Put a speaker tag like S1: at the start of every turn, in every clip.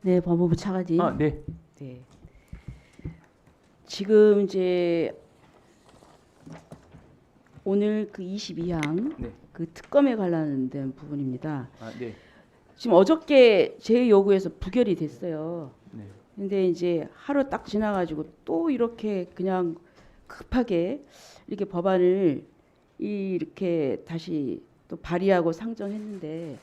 S1: 네, 법무부 차관님.
S2: 네.
S1: 네. 지금 이제 오늘 그 22항
S2: 네.
S1: 그 특검에 관련된 부분입니다.
S2: 네.
S1: 지금 어저께 제 요구에서 부결이 됐어요.
S2: 네.
S1: 근데 이제 하루 딱 지나가지고 또 이렇게 그냥 급하게 이렇게 법안을 이렇게 다시 또 발의하고 상정했는데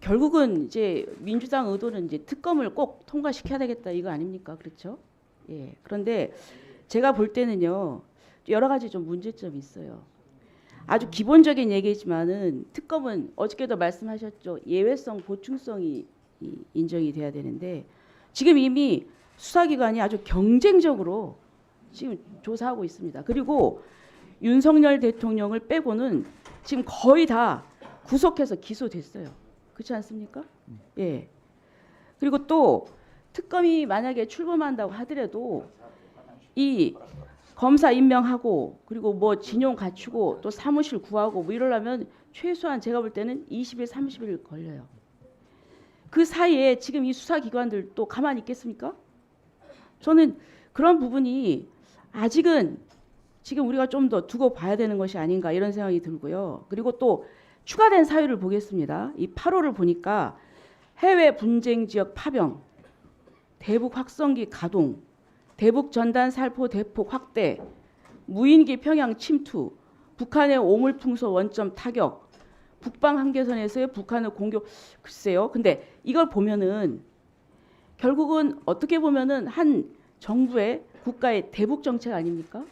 S1: 결국은 이제 민주당 의도는 이제 특검을 꼭 통과시켜야 되겠다 이거 아닙니까? 그렇죠? 예. 그런데 제가 볼 때는요 여러 가지 좀 문제점이 있어요. 아주 기본적인 얘기지만은 특검은 어저께도 말씀하셨죠. 예외성, 보충성이 인정이 돼야 되는데 지금 이미 수사기관이 아주 경쟁적으로 지금 조사하고 있습니다. 그리고 윤석열 대통령을 빼고는 지금 거의 다 구속해서 기소됐어요. 그렇지 않습니까? 예. 그리고 또 특검이 만약에 출범한다고 하더라도 이 검사 임명하고 그리고 뭐 진용 갖추고 또 사무실 구하고 뭐 이러려면 최소한 제가 볼 때는 20일, 30일 걸려요. 그 사이에 지금 이 수사기관들 또 가만히 있겠습니까? 저는 그런 부분이 아직은 지금 우리가 좀 더 두고 봐야 되는 것이 아닌가 이런 생각이 들고요. 그리고 또 추가된 사유를 보겠습니다. 이 8호를 보니까 해외 분쟁 지역 파병, 대북 확성기 가동, 대북 전단 살포 대폭 확대, 무인기 평양 침투, 북한의 오물풍소 원점 타격, 북방 한계선에서의 북한의 공격. 글쎄요. 근데 이걸 보면은 결국은 어떻게 보면은 한 정부의 국가의 대북 정책 아닙니까?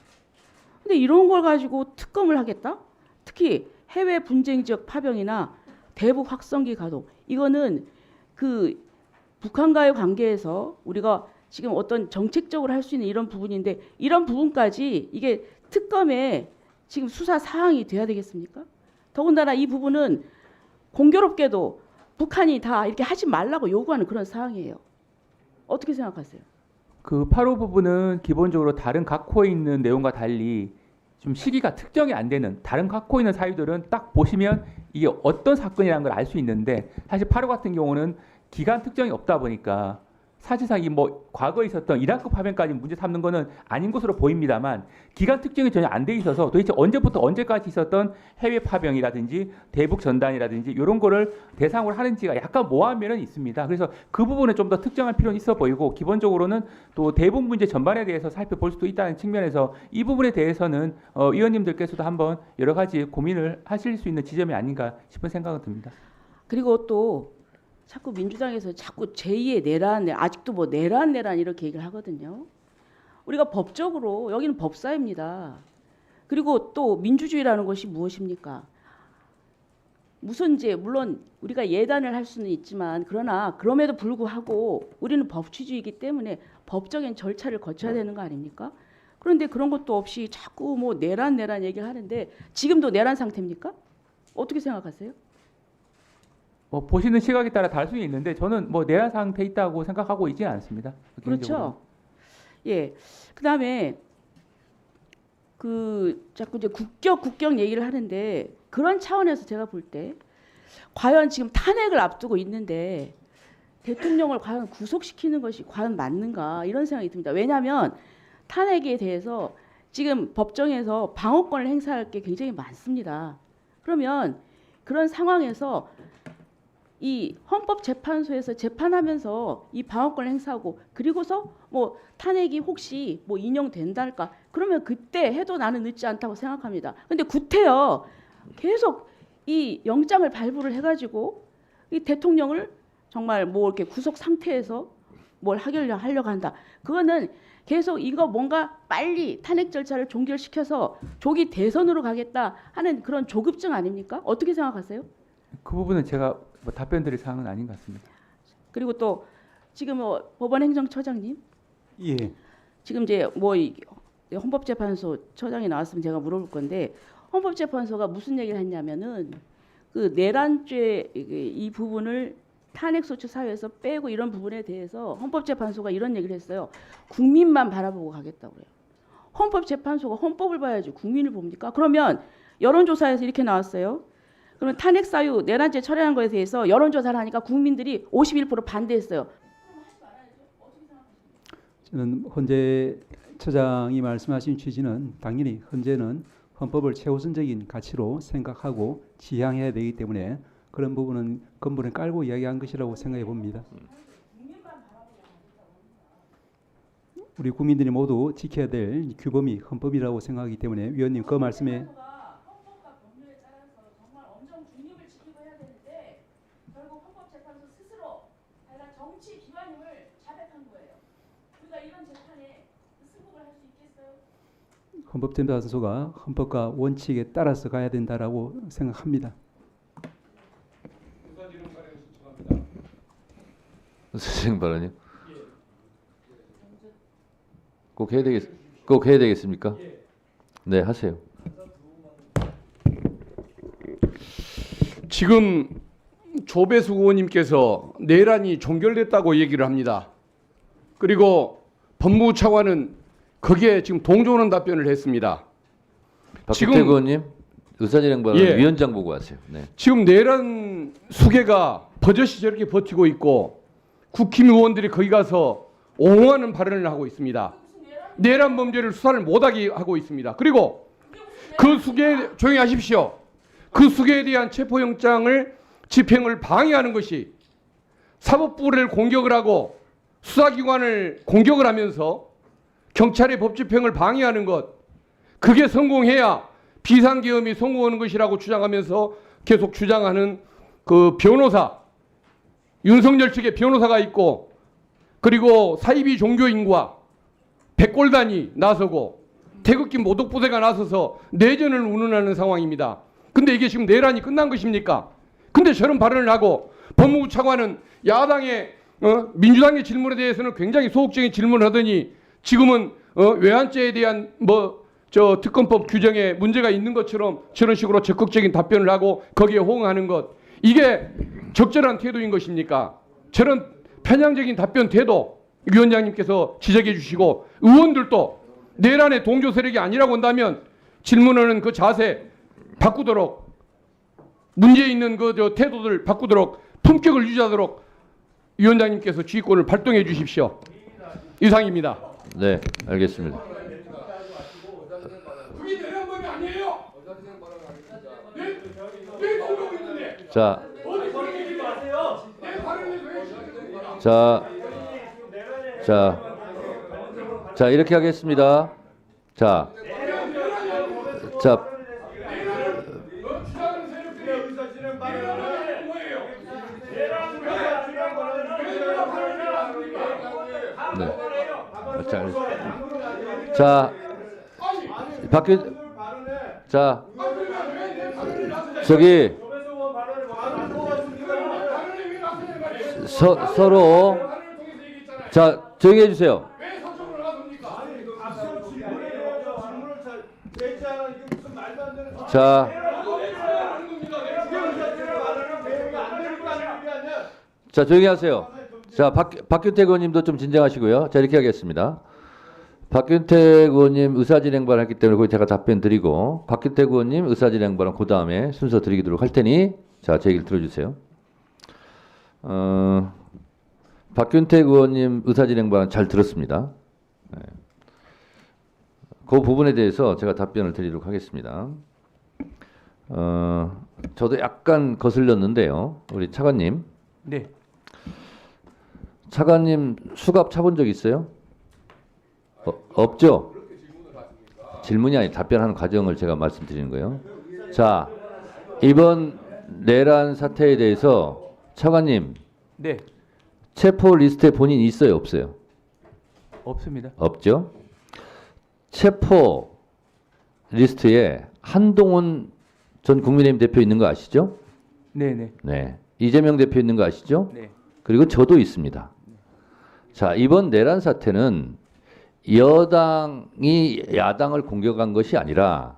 S1: 근데 이런 걸 가지고 특검을 하겠다? 특히 해외 분쟁 지역 파병이나 대북 확성기 가동. 이거는 그 북한과의 관계에서 우리가 지금 어떤 정책적으로 할 수 있는 이런 부분인데 이런 부분까지 이게 특검에 지금 수사 사항이 돼야 되겠습니까? 더군다나 이 부분은 공교롭게도 북한이 다 이렇게 하지 말라고 요구하는 그런 사항이에요. 어떻게 생각하세요?
S2: 그 8호 부분은 기본적으로 다른 각 호에 있는 내용과 달리 좀 시기가 특정이 안 되는 다른 각 호에 있는 사유들은 딱 보시면 이게 어떤 사건이라는 걸 알 수 있는데 사실 8호 같은 경우는 기간 특정이 없다 보니까 사실상 이 뭐 과거에 있었던 이라크 파병까지 문제 삼는 거는 아닌 것으로 보입니다만 기간 특정이 전혀 안 돼 있어서 도대체 언제부터 언제까지 있었던 해외 파병이라든지 대북 전단이라든지 이런 거를 대상으로 하는지가 약간 모호한 면은 있습니다. 그래서 그 부분은 좀 더 특정할 필요는 있어 보이고 기본적으로는 또 대북 문제 전반에 대해서 살펴볼 수도 있다는 측면에서 이 부분에 대해서는 의원님들께서도 한번 여러 가지 고민을 하실 수 있는 지점이 아닌가 싶은 생각은 듭니다.
S1: 그리고 또 자꾸 민주당에서 자꾸 제2의 내란, 아직도 뭐 내란 이렇게 얘기를 하거든요. 우리가 법적으로 여기는 법사입니다. 그리고 또 민주주의라는 것이 무엇입니까? 무슨 이제 물론 우리가 예단을 할 수는 있지만 그러나 그럼에도 불구하고 우리는 법치주의이기 때문에 법적인 절차를 거쳐야 되는 거 아닙니까? 그런데 그런 것도 없이 자꾸 뭐 내란 얘기를 하는데 지금도 내란 상태입니까? 어떻게 생각하세요?
S2: 보시는 시각에 따라 다를 수 있는데 저는 뭐 내란 상태에 있다고 생각하고 있지는 않습니다. 개인적으로는.
S1: 그렇죠. 예. 그다음에 그 자꾸 이제 국격 얘기를 하는데 그런 차원에서 제가 볼 때 과연 지금 탄핵을 앞두고 있는데 대통령을 과연 구속시키는 것이 과연 맞는가 이런 생각이 듭니다. 왜냐하면 탄핵에 대해서 지금 법정에서 방어권을 행사할 게 굉장히 많습니다. 그러면 그런 상황에서 이 헌법재판소에서 재판하면서 이 방어권을 행사하고 그리고서 뭐 탄핵이 혹시 뭐 인용된다 할까 그러면 그때 해도 나는 늦지 않다고 생각합니다. 근데 구태여 계속 이 영장을 발부를 해가지고 이 대통령을 정말 뭐 이렇게 구속 상태에서 뭘 하려고 한다. 그거는 계속 이거 뭔가 빨리 탄핵 절차를 종결시켜서 조기 대선으로 가겠다 하는 그런 조급증 아닙니까? 어떻게 생각하세요?
S2: 그 부분은 제가 뭐 답변 드릴 사항은 아닌 것 같습니다.
S1: 그리고 또 지금 뭐 법원행정처장님
S2: 예.
S1: 지금 이제 뭐 헌법재판소 처장이 나왔으면 제가 물어볼 건데 헌법재판소가 무슨 얘기를 했냐면은 그 내란죄 이 부분을 탄핵소추 사유에서 빼고 이런 부분에 대해서 헌법재판소가 이런 얘기를 했어요. 국민만 바라보고 가겠다고 그래요. 헌법재판소가 헌법을 봐야지 국민을 봅니까? 그러면 여론조사에서 이렇게 나왔어요. 그러면 탄핵 사유 내란죄 처리하는 거에 대해서 여론조사를 하니까 국민들이 51% 반대했어요.
S3: 저는 헌재 처장이 말씀하신 취지는 당연히 헌재는 헌법을 최우선적인 가치로 생각하고 지향해야 되기 때문에 그런 부분은 근본을 깔고 이야기한 것이라고 생각해 봅니다. 우리 국민들이 모두 지켜야 될 규범이 헌법이라고 생각하기 때문에 위원님 그 말씀에 헌법재판소가 헌법과 원칙에 따라서 가야 된다라고 생각합니다.
S4: 선생님 발언이요? 꼭 해야 되겠습니까? 네, 하세요.
S5: 지금 조배수 의원님께서 내란이 종결됐다고 얘기를 합니다. 그리고 법무부 차관은 거기에 지금 동조하는 답변을 했습니다.
S4: 박규태 의원님, 의사진행 발언
S5: 예.
S4: 위원장 보고 하세요. 네.
S5: 지금 내란 수계가 버젓이 저렇게 버티고 있고 국힘 의원들이 거기 가서 옹호하는 발언을 하고 있습니다. 내란 범죄를 수사를 못하게 하고 있습니다. 그리고 그 수계에 조용히 하십시오. 그 수계에 대한 체포영장을 집행을 방해하는 것이 사법부를 공격을 하고 수사기관을 공격을 하면서 경찰의 법집행을 방해하는 것, 그게 성공해야 비상계엄이 성공하는 것이라고 주장하면서 계속 주장하는 그 변호사, 윤석열 측의 변호사가 있고, 그리고 사이비 종교인과 백골단이 나서고 태극기 모독부대가 나서서 내전을 운운하는 상황입니다. 근데 이게 지금 내란이 끝난 것입니까? 근데 저런 발언을 하고 법무부 차관은 야당의 민주당의 질문에 대해서는 굉장히 소극적인 질문을 하더니 지금은 외환죄에 대한 특검법 규정에 문제가 있는 것처럼 저런 식으로 적극적인 답변을 하고 거기에 호응하는 것, 이게 적절한 태도인 것입니까? 저런 편향적인 답변 태도 위원장님께서 지적해 주시고, 의원들도 내란의 동조 세력이 아니라고 한다면 질문하는 그 자세 바꾸도록, 문제 있는 그 태도들 바꾸도록, 품격을 유지하도록 위원장님께서 지휘권을 발동해 주십시오. 이상입니다.
S4: 네, 알겠습니다.
S5: 그게 내란범이 아니에요.
S4: 자, 자, 이렇게 하겠습니다. 자, 네. 자, 저기 서로 자 조용히 해주세요. 자 조용히 하세요. 자 박균택 의원님도 좀 진정하시고요. 자 이렇게 하겠습니다. 박균택 의원님 의사진행 발언했기 때문에 거기 제가 답변 드리고, 박균택 의원님 의사진행 발언 그 다음에 순서 드리도록 할 테니, 자 제 얘기를 들어주세요. 박균택 의원님 의사진행 발언 잘 들었습니다. 네. 그 부분에 대해서 제가 답변을 드리도록 하겠습니다. 저도 약간 거슬렸는데요. 우리 차관님.
S2: 네.
S4: 차관님 수갑 차본 적 있어요? 없죠? 질문이 아니 답변하는 과정을 제가 말씀드리는 거예요. 자, 이번 내란 사태에 대해서 차관님
S2: 네.
S4: 체포 리스트에 본인 있어요, 없어요?
S2: 없습니다.
S4: 없죠? 체포 리스트에 한동훈 전 국민의힘 대표 있는 거 아시죠?
S2: 네네.
S4: 네. 이재명 대표 있는 거 아시죠?
S2: 네.
S4: 그리고 저도 있습니다. 자, 이번 내란 사태는 여당이 야당을 공격한 것이 아니라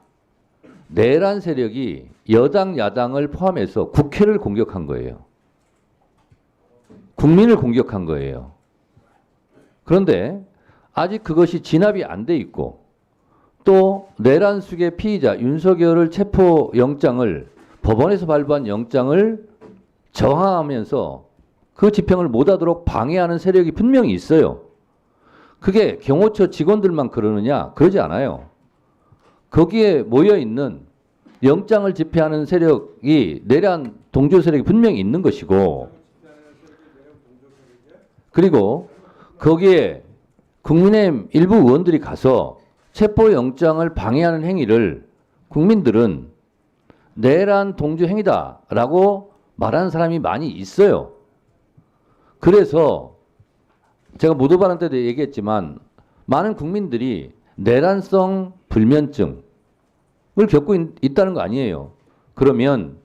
S4: 내란 세력이 여당, 야당을 포함해서 국회를 공격한 거예요. 국민을 공격한 거예요. 그런데 아직 그것이 진압이 안 돼 있고, 또 내란 수계 피의자 윤석열을 체포 영장을 법원에서 발부한 영장을 저항하면서 그 집행을 못하도록 방해하는 세력이 분명히 있어요. 그게 경호처 직원들만 그러느냐? 그러지 않아요. 거기에 모여 있는 영장을 집행하는 세력이 내란 동조 세력이 분명히 있는 것이고, 그리고 거기에 국민의힘 일부 의원들이 가서 체포영장을 방해하는 행위를 국민들은 내란 동조 행위다라고 말하는 사람이 많이 있어요. 그래서 제가 모두 발언 때도 얘기했지만 많은 국민들이 내란성 불면증을 겪고 있다는 거 아니에요. 그러면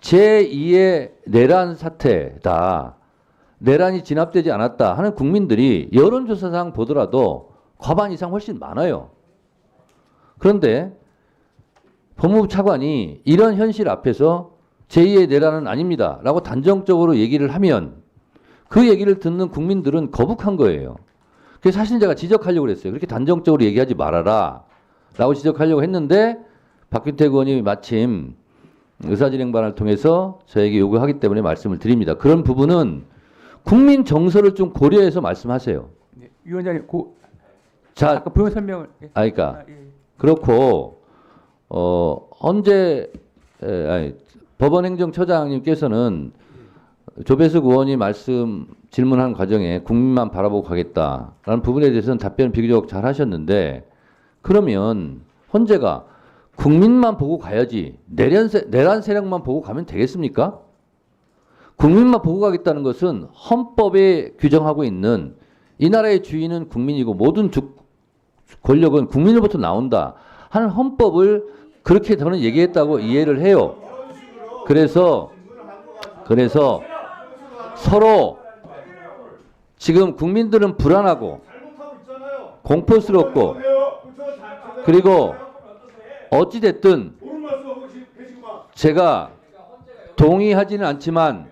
S4: 제2의 내란 사태다, 내란이 진압되지 않았다 하는 국민들이 여론조사상 보더라도 과반 이상 훨씬 많아요. 그런데 법무부 차관이 이런 현실 앞에서 제2의 내란은 아닙니다 라고 단정적으로 얘기를 하면 그 얘기를 듣는 국민들은 거북한 거예요. 그래서 사실 제가 지적하려고 했어요. 그렇게 단정적으로 얘기하지 말아라 라고 지적하려고 했는데 박균택 의원이 마침 의사진행반을 통해서 저에게 요구하기 때문에 말씀을 드립니다. 그런 부분은 국민 정서를 좀 고려해서 말씀하세요.
S2: 네, 위원장님,
S4: 자,
S2: 아까 부연 설명을. 예.
S4: 그러니까
S2: 예.
S4: 그렇고 법원행정처장님께서는 조배석 의원이 질문한 과정에 국민만 바라보고 가겠다라는 부분에 대해서는 답변을 비교적 잘 하셨는데, 그러면 헌재가 국민만 보고 가야지 내란 세력만 보고 가면 되겠습니까? 국민만 보고 가겠다는 것은 헌법에 규정하고 있는 이 나라의 주인은 국민이고 모든 권력은 국민으로부터 나온다 하는 헌법을 그렇게 저는 얘기했다고 이해를 해요. 그래서 서로 지금 국민들은 불안하고 공포스럽고, 그리고 어찌됐든 제가 동의하지는 않지만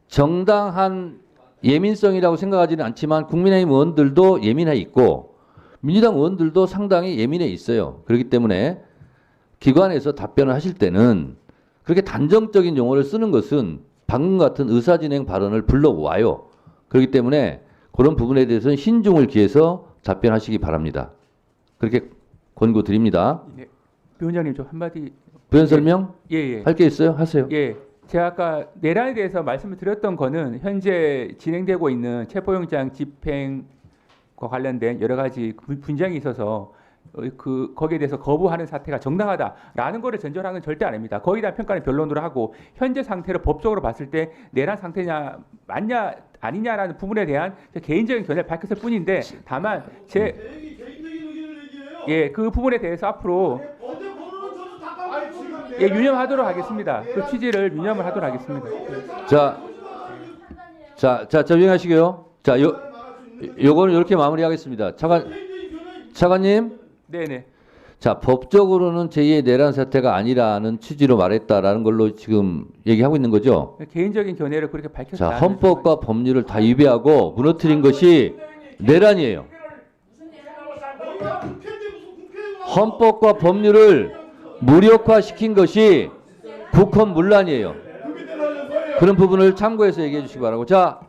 S4: 정당한 예민성이라고 생각하지는 않지만 국민의힘 의원들도 예민해 있고 민주당 의원들도 상당히 예민해 있어요. 그렇기 때문에 기관에서 답변을 하실 때는 그렇게 단정적인 용어를 쓰는 것은 방금 같은 의사진행 발언을 불러와요. 그렇기 때문에 그런 부분에 대해서는 신중을 기해서 답변하시기 바랍니다. 그렇게 권고드립니다.
S2: 네. 위원장님 좀 한마디.
S4: 부연 설명?
S2: 예.
S4: 할 게 있어요? 하세요.
S2: 예. 제가 아까 내란에 대해서 말씀을 드렸던 거는 현재 진행되고 있는 체포영장 집행과 관련된 여러 가지 분쟁이 있어서 거기에 대해서 거부하는 사태가 정당하다라는 거를 전제하는 건 절대 아닙니다. 거기에 대한 평가는 변론으로 하고 현재 상태를 법적으로 봤을 때 내란 상태냐 맞냐 아니냐라는 부분에 대한 제 개인적인 견해를 밝혔을 뿐인데, 다만 그 부분에 대해서 앞으로 유념하도록 하겠습니다. 그 취지를 유념을 하도록 하겠습니다.
S4: 자, 정리하시고요. 자, 요거는 이렇게 마무리하겠습니다. 차관님.
S2: 네네.
S4: 자, 법적으로는 제2의 내란 사태가 아니라는 취지로 말했다라는 걸로 지금 얘기하고 있는 거죠.
S2: 개인적인 견해를 그렇게 밝혔다.
S4: 자, 헌법과 법률을 다 위배하고 무너뜨린 것이 내란이에요. 헌법과 법률을 무력화시킨 것이 국헌문란이에요. 그런 부분을 참고해서 얘기해 주시기 바라고. 자,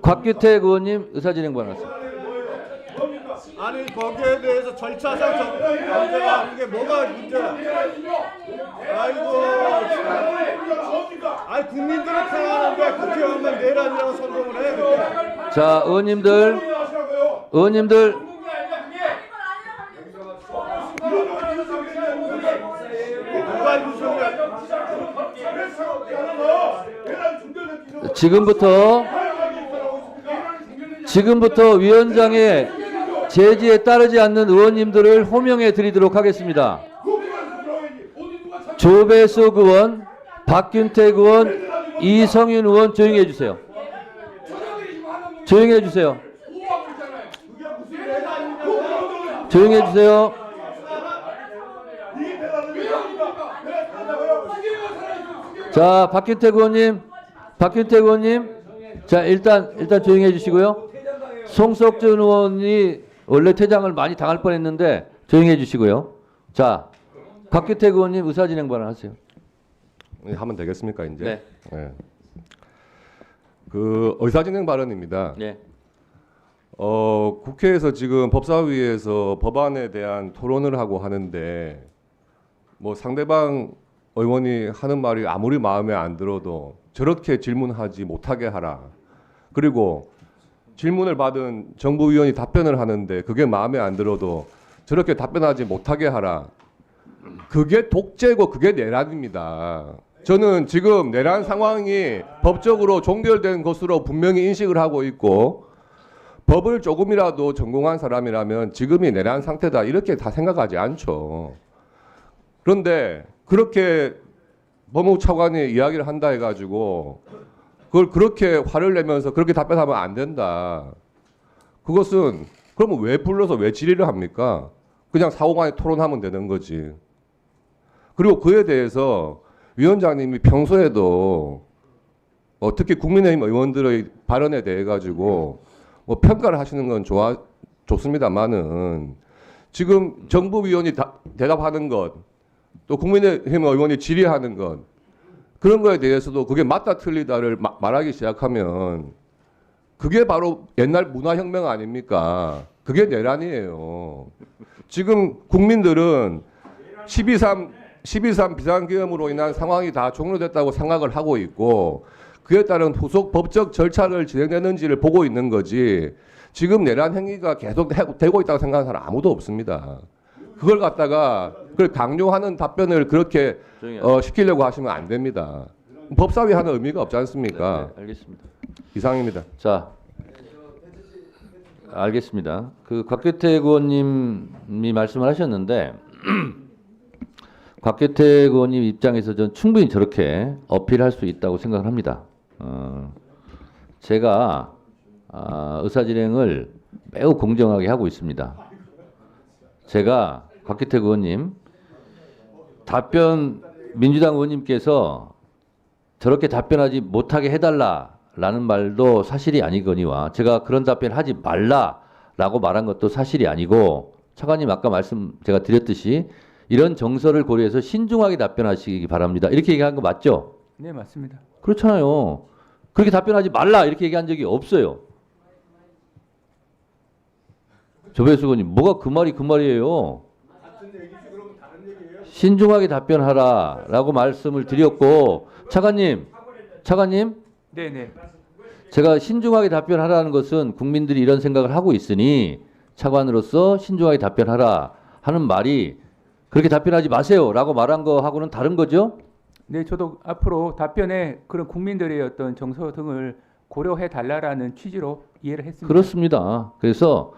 S4: 곽규택 의원님 의사진행반 하세요.
S6: 아니 거기에 대해서 절차상 문제가 하는 게 뭐가 문제야? 아니 국민들은 평안한데 국회의원만 내란이라고 선동을 해. 그렇게.
S4: 자, 의원님들 지금부터 위원장의 제지에 따르지 않는 의원님들을 호명해 드리도록 하겠습니다. 조배석 의원, 박균택 의원, 이성윤 의원 조용히 해주세요. 조용히 해주세요. 조용히 해주세요. 자, 박균택 의원님. 자, 일단 조용히 해주시고요. 송석준 의원이 원래 퇴장을 많이 당할 뻔했는데 조용히 해주시고요. 자, 박규택 의원님 의사진행 발언하세요.
S7: 하면 되겠습니까 이제?
S4: 네.
S7: 예. 그 의사진행 발언입니다.
S4: 네.
S7: 국회에서 지금 법사위에서 법안에 대한 토론을 하고 하는데 뭐 상대방 의원이 하는 말이 아무리 마음에 안 들어도 저렇게 질문하지 못하게 하라. 그리고 질문을 받은 정부위원이 답변을 하는데 그게 마음에 안 들어도 저렇게 답변하지 못하게 하라. 그게 독재고 그게 내란입니다. 저는 지금 내란 상황이 법적으로 종결된 것으로 분명히 인식을 하고 있고 법을 조금이라도 전공한 사람이라면 지금이 내란 상태다 이렇게 다 생각하지 않죠. 그런데 그렇게 법무부 차관이 이야기를 한다 해가지고 그걸 그렇게 화를 내면서 그렇게 답변하면 안 된다. 그것은 그러면 왜 불러서 왜 질의를 합니까? 그냥 사고간에 토론하면 되는 거지. 그리고 그에 대해서 위원장님이 평소에도 특히 국민의힘 의원들의 발언에 대해 가지고 뭐 평가를 하시는 건 좋습니다만은 지금 정부위원이 대답하는 것, 또 국민의힘 의원이 질의하는 것 그런 거에 대해서도 그게 맞다 틀리다를 말하기 시작하면 그게 바로 옛날 문화혁명 아닙니까? 그게 내란이에요. 지금 국민들은 12.3 비상계엄으로 인한 상황이 다 종료됐다고 생각을 하고 있고 그에 따른 후속 법적 절차를 진행되는지를 보고 있는 거지 지금 내란 행위가 계속 되고 있다고 생각하는 사람 아무도 없습니다. 그걸 갖다가 그걸 강요하는 답변을 그렇게 시키려고 하시면 안 됩니다. 법사위 하는 의미가 없지 않습니까?
S4: 네, 알겠습니다.
S7: 이상입니다.
S4: 자, 알겠습니다. 그 곽규택 의원님이 말씀을 하셨는데 곽규택 의원님 입장에서 전 충분히 저렇게 어필할 수 있다고 생각을 합니다. 제가 의사진행을 매우 공정하게 하고 있습니다. 제가 곽규택 의원님 답변 민주당 의원님께서 저렇게 답변하지 못하게 해달라라는 말도 사실이 아니거니와 제가 그런 답변 하지 말라라고 말한 것도 사실이 아니고 차관님 아까 말씀 제가 드렸듯이 이런 정서를 고려해서 신중하게 답변하시기 바랍니다. 이렇게 얘기한 거 맞죠?
S2: 네, 맞습니다.
S4: 그렇잖아요. 그렇게 답변하지 말라 이렇게 얘기한 적이 없어요. 조배수 의원님 뭐가 그 말이 그 말이에요. 신중하게 답변하라라고 말씀을 드렸고 차관님
S2: 네, 네.
S4: 제가 신중하게 답변하라는 것은 국민들이 이런 생각을 하고 있으니 차관으로서 신중하게 답변하라 하는 말이 그렇게 답변하지 마세요라고 말한 거하고는 다른 거죠?
S2: 네, 저도 앞으로 답변에 그런 국민들의 어떤 정서 등을 고려해 달라라는 취지로 이해를 했습니다.
S4: 그렇습니다. 그래서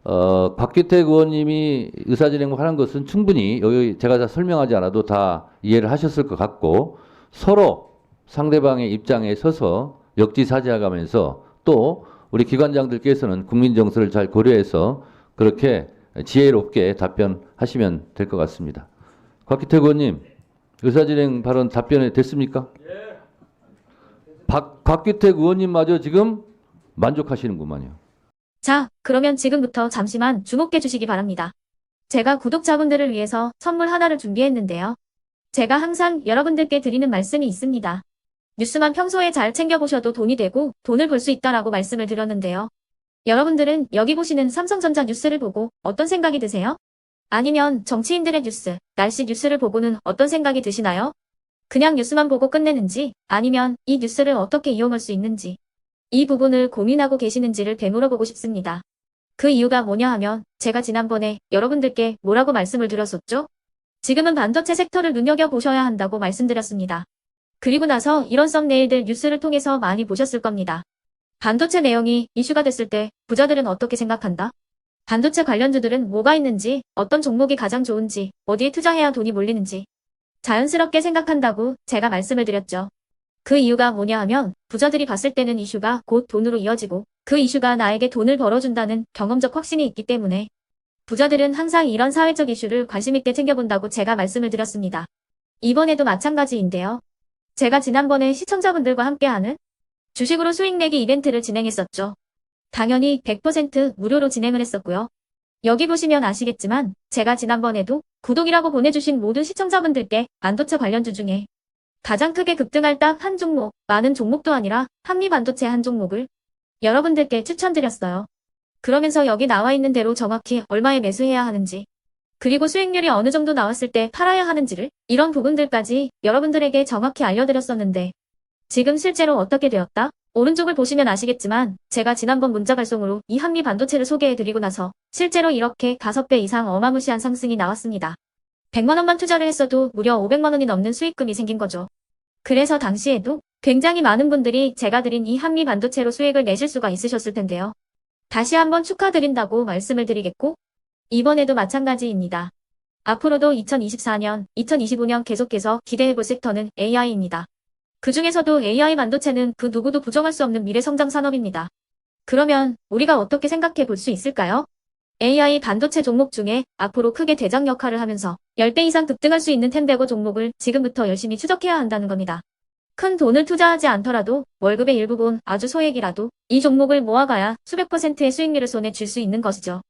S4: 박규택 의원님이 의사진행을 하는 것은 충분히 여기 제가 다 설명하지 않아도 다 이해를 하셨을 것 같고 서로 상대방의 입장에 서서 역지사지하면서 또 우리 기관장들께서는 국민 정서를 잘 고려해서 그렇게 지혜롭게 답변하시면 될 것 같습니다. 곽규택 의원님 의사진행 발언 답변이 됐습니까? 예. 곽규택 의원님마저 지금 만족하시는구만요.
S8: 자, 그러면 지금부터 잠시만 주목해 주시기 바랍니다. 제가 구독자분들을 위해서 선물 하나를 준비했는데요. 제가 항상 여러분들께 드리는 말씀이 있습니다. 뉴스만 평소에 잘 챙겨보셔도 돈이 되고 돈을 벌 수 있다라고 말씀을 드렸는데요. 여러분들은 여기 보시는 삼성전자 뉴스를 보고 어떤 생각이 드세요? 아니면 정치인들의 뉴스, 날씨 뉴스를 보고는 어떤 생각이 드시나요? 그냥 뉴스만 보고 끝내는지 아니면 이 뉴스를 어떻게 이용할 수 있는지 이 부분을 고민하고 계시는지를 되물어보고 싶습니다. 그 이유가 뭐냐 하면 제가 지난번에 여러분들께 뭐라고 말씀을 드렸었죠? 지금은 반도체 섹터를 눈여겨보셔야 한다고 말씀드렸습니다. 그리고 나서 이런 썸네일들 뉴스를 통해서 많이 보셨을 겁니다. 반도체 내용이 이슈가 됐을 때 부자들은 어떻게 생각한다? 반도체 관련주들은 뭐가 있는지, 어떤 종목이 가장 좋은지, 어디에 투자해야 돈이 몰리는지 자연스럽게 생각한다고 제가 말씀을 드렸죠. 그 이유가 뭐냐 하면 부자들이 봤을 때는 이슈가 곧 돈으로 이어지고 그 이슈가 나에게 돈을 벌어준다는 경험적 확신이 있기 때문에 부자들은 항상 이런 사회적 이슈를 관심 있게 챙겨본다고 제가 말씀을 드렸습니다. 이번에도 마찬가지인데요. 제가 지난번에 시청자분들과 함께하는 주식으로 수익 내기 이벤트를 진행했었죠. 당연히 100% 무료로 진행을 했었고요. 여기 보시면 아시겠지만 제가 지난번에도 구독이라고 보내주신 모든 시청자분들께 반도체 관련주 중에 가장 크게 급등할 딱 한 종목, 많은 종목도 아니라 한미반도체 한 종목을 여러분들께 추천드렸어요. 그러면서 여기 나와 있는 대로 정확히 얼마에 매수해야 하는지, 그리고 수익률이 어느 정도 나왔을 때 팔아야 하는지를, 이런 부분들까지 여러분들에게 정확히 알려드렸었는데 지금 실제로 어떻게 되었다? 오른쪽을 보시면 아시겠지만 제가 지난번 문자 발송으로 이 한미 반도체를 소개해드리고 나서 실제로 이렇게 5배 이상 어마무시한 상승이 나왔습니다. 100만 원만 투자를 했어도 무려 500만 원이 넘는 수익금이 생긴 거죠. 그래서 당시에도 굉장히 많은 분들이 제가 드린 이 한미 반도체로 수익을 내실 수가 있으셨을 텐데요. 다시 한번 축하드린다고 말씀을 드리겠고, 이번에도 마찬가지입니다. 앞으로도 2024년, 2025년 계속해서 기대해볼 섹터는 AI입니다. 그 중에서도 AI 반도체는 그 누구도 부정할 수 없는 미래 성장 산업입니다. 그러면 우리가 어떻게 생각해 볼 수 있을까요? AI 반도체 종목 중에 앞으로 크게 대장 역할을 하면서 10배 이상 급등할 수 있는 텐베고 종목을 지금부터 열심히 추적해야 한다는 겁니다. 큰 돈을 투자하지 않더라도 월급의 일부분 아주 소액이라도 이 종목을 모아가야 수백 %의 수익률을 손에 쥘 수 있는 것이죠.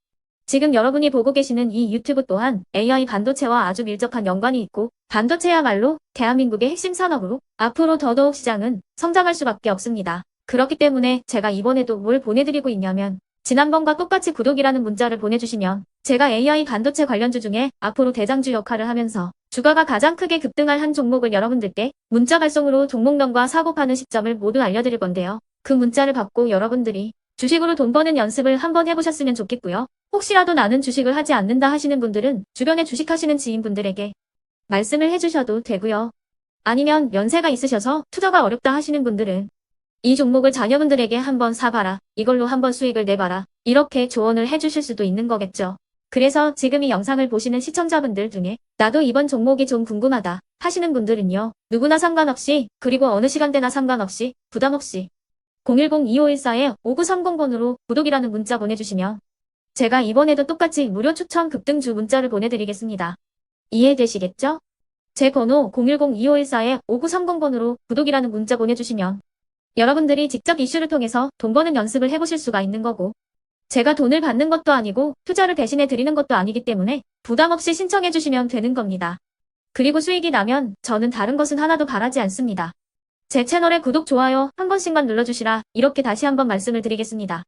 S8: 지금 여러분이 보고 계시는 이 유튜브 또한 AI 반도체와 아주 밀접한 연관이 있고, 반도체야말로 대한민국의 핵심 산업으로 앞으로 더더욱 시장은 성장할 수밖에 없습니다. 그렇기 때문에 제가 이번에도 뭘 보내드리고 있냐면, 지난번과 똑같이 구독이라는 문자를 보내주시면 제가 AI 반도체 관련주 중에 앞으로 대장주 역할을 하면서 주가가 가장 크게 급등할 한 종목을 여러분들께 문자 발송으로 종목명과 사고 파는 시점을 모두 알려드릴 건데요. 그 문자를 받고 여러분들이 주식으로 돈 버는 연습을 한번 해보셨으면 좋겠고요. 혹시라도 나는 주식을 하지 않는다 하시는 분들은 주변에 주식하시는 지인분들에게 말씀을 해주셔도 되고요. 아니면 연세가 있으셔서 투자가 어렵다 하시는 분들은 이 종목을 자녀분들에게 한번 사봐라, 이걸로 한번 수익을 내봐라, 이렇게 조언을 해주실 수도 있는 거겠죠. 그래서 지금 이 영상을 보시는 시청자분들 중에 나도 이번 종목이 좀 궁금하다 하시는 분들은요, 누구나 상관없이, 그리고 어느 시간대나 상관없이 부담없이 010-2514-5930번으로 구독이라는 문자 보내주시면 제가 이번에도 똑같이 무료 추천 급등주 문자를 보내드리겠습니다. 이해되시겠죠? 제 번호 010-2514-5930번으로 구독이라는 문자 보내주시면 여러분들이 직접 이슈를 통해서 돈 버는 연습을 해보실 수가 있는 거고, 제가 돈을 받는 것도 아니고 투자를 대신해 드리는 것도 아니기 때문에 부담 없이 신청해 주시면 되는 겁니다. 그리고 수익이 나면 저는 다른 것은 하나도 바라지 않습니다. 제 채널에 구독, 좋아요 한 번씩만 눌러주시라, 이렇게 다시 한번 말씀을 드리겠습니다.